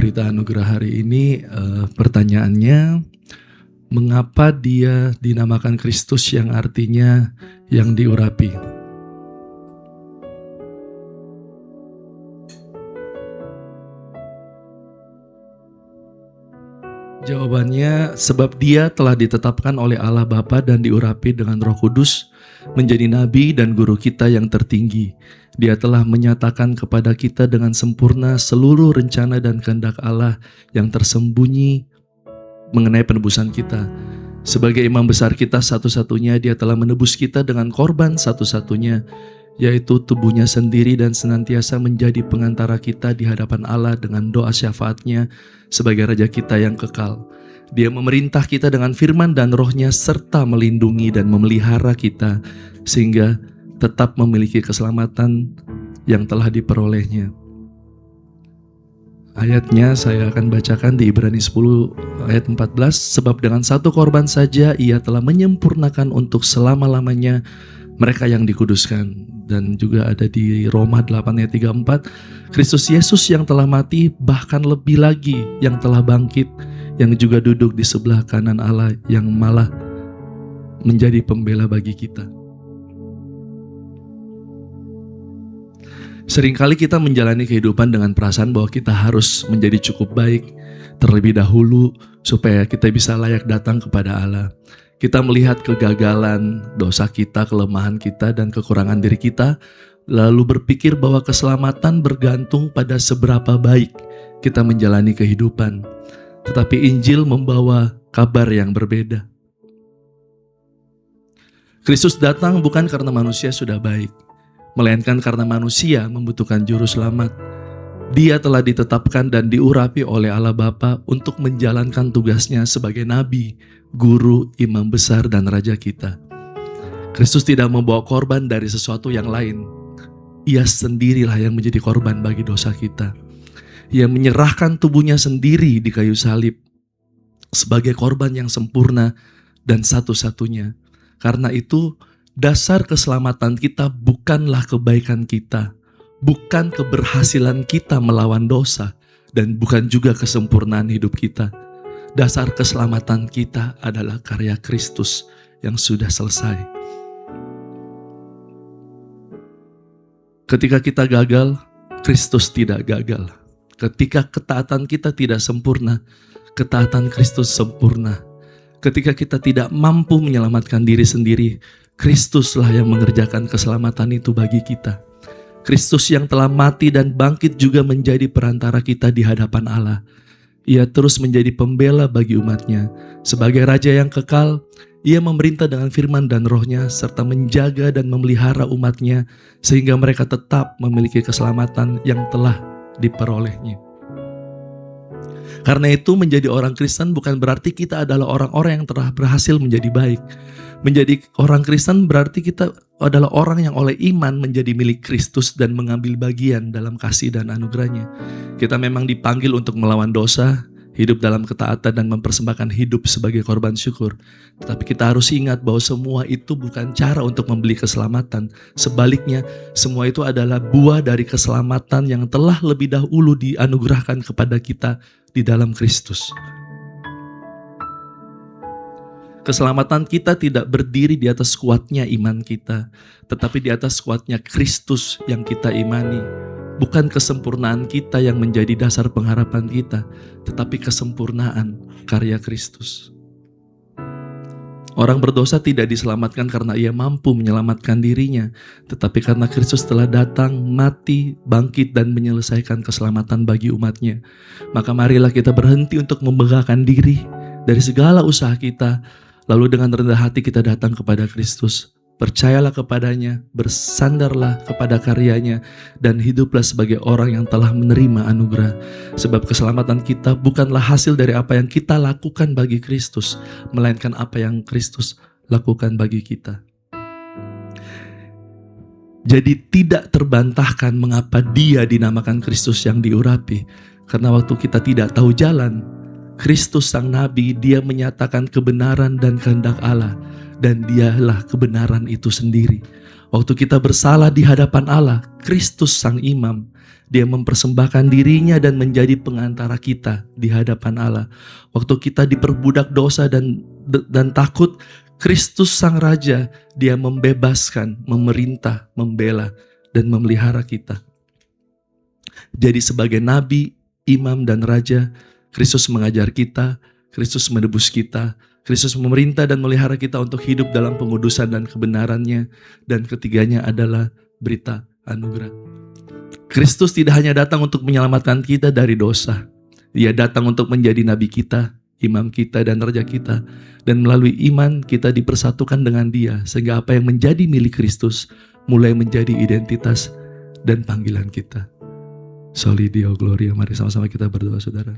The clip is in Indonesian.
berita anugerah hari ini, pertanyaannya, mengapa dia dinamakan Kristus yang artinya yang diurapi? Jawabannya, sebab dia telah ditetapkan oleh Allah Bapa dan diurapi dengan Roh Kudus menjadi nabi dan guru kita yang tertinggi. Dia telah menyatakan kepada kita dengan sempurna seluruh rencana dan kehendak Allah yang tersembunyi mengenai penebusan kita. Sebagai imam besar kita satu-satunya, dia telah menebus kita dengan korban satu-satunya, yaitu tubuhnya sendiri, dan senantiasa menjadi pengantara kita di hadapan Allah dengan doa syafaatnya sebagai Raja kita yang kekal. Dia memerintah kita dengan firman dan rohnya serta melindungi dan memelihara kita sehingga tetap memiliki keselamatan yang telah diperolehnya. Ayatnya saya akan bacakan di Ibrani 10 ayat 14. Sebab dengan satu korban saja ia telah menyempurnakan untuk selama-lamanya mereka yang dikuduskan. Dan juga ada di Roma 8 ayat 34. Kristus Yesus yang telah mati, bahkan lebih lagi yang telah bangkit, yang juga duduk di sebelah kanan Allah, yang malah menjadi pembela bagi kita. Seringkali kita menjalani kehidupan dengan perasaan bahwa kita harus menjadi cukup baik terlebih dahulu supaya kita bisa layak datang kepada Allah. Kita melihat kegagalan, dosa kita, kelemahan kita, dan kekurangan diri kita, lalu berpikir bahwa keselamatan bergantung pada seberapa baik kita menjalani kehidupan. Tetapi Injil membawa kabar yang berbeda. Kristus datang bukan karena manusia sudah baik, melainkan karena manusia membutuhkan juru selamat. Dia telah ditetapkan dan diurapi oleh Allah Bapa untuk menjalankan tugasnya sebagai nabi, guru, imam besar, dan raja kita. Kristus tidak membawa korban dari sesuatu yang lain. Ia sendirilah yang menjadi korban bagi dosa kita. Ia menyerahkan tubuhnya sendiri di kayu salib sebagai korban yang sempurna dan satu-satunya. Karena itu, dasar keselamatan kita bukanlah kebaikan kita, bukan keberhasilan kita melawan dosa, dan bukan juga kesempurnaan hidup kita. Dasar keselamatan kita adalah karya Kristus yang sudah selesai. Ketika kita gagal, Kristus tidak gagal. Ketika ketaatan kita tidak sempurna, ketaatan Kristus sempurna. Ketika kita tidak mampu menyelamatkan diri sendiri, Kristuslah yang mengerjakan keselamatan itu bagi kita. Kristus yang telah mati dan bangkit juga menjadi perantara kita di hadapan Allah. Ia terus menjadi pembela bagi umatnya. Sebagai Raja yang kekal, ia memerintah dengan firman dan rohnya, serta menjaga dan memelihara umatnya, sehingga mereka tetap memiliki keselamatan yang telah diperolehnya. Karena itu, menjadi orang Kristen bukan berarti kita adalah orang-orang yang telah berhasil menjadi baik. Menjadi orang Kristen berarti kita adalah orang yang oleh iman menjadi milik Kristus dan mengambil bagian dalam kasih dan anugerahnya. Kita memang dipanggil untuk melawan dosa, hidup dalam ketaatan, dan mempersembahkan hidup sebagai korban syukur. Tetapi kita harus ingat bahwa semua itu bukan cara untuk membeli keselamatan. Sebaliknya, semua itu adalah buah dari keselamatan yang telah lebih dahulu dianugerahkan kepada kita di dalam Kristus. Keselamatan kita tidak berdiri di atas kuatnya iman kita, tetapi di atas kuatnya Kristus yang kita imani. Bukan kesempurnaan kita yang menjadi dasar pengharapan kita, tetapi kesempurnaan karya Kristus. Orang berdosa tidak diselamatkan karena ia mampu menyelamatkan dirinya, tetapi karena Kristus telah datang, mati, bangkit, dan menyelesaikan keselamatan bagi umatnya. Maka marilah kita berhenti untuk membanggakan diri dari segala usaha kita, lalu dengan rendah hati kita datang kepada Kristus. Percayalah kepadanya, bersandarlah kepada karyanya, dan hiduplah sebagai orang yang telah menerima anugerah. Sebab keselamatan kita bukanlah hasil dari apa yang kita lakukan bagi Kristus, melainkan apa yang Kristus lakukan bagi kita. Jadi tidak terbantahkan mengapa dia dinamakan Kristus yang diurapi. Karena waktu kita tidak tahu jalan, Kristus sang Nabi, dia menyatakan kebenaran dan kehendak Allah, dan dialah kebenaran itu sendiri. Waktu kita bersalah di hadapan Allah, Kristus sang imam, dia mempersembahkan dirinya dan menjadi pengantara kita di hadapan Allah. Waktu kita diperbudak dosa dan takut, Kristus sang raja, dia membebaskan, memerintah, membela, dan memelihara kita. Jadi sebagai nabi, imam, dan raja, Kristus mengajar kita, Kristus menebus kita, Kristus memerintah dan melihara kita untuk hidup dalam pengudusan dan kebenarannya. Dan ketiganya adalah berita anugerah. Kristus tidak hanya datang untuk menyelamatkan kita dari dosa. Dia datang untuk menjadi nabi kita, imam kita, dan raja kita. Dan melalui iman kita dipersatukan dengan dia. Sehingga apa yang menjadi milik Kristus mulai menjadi identitas dan panggilan kita. Soli Deo Gloria. Mari sama-sama kita berdoa, saudara.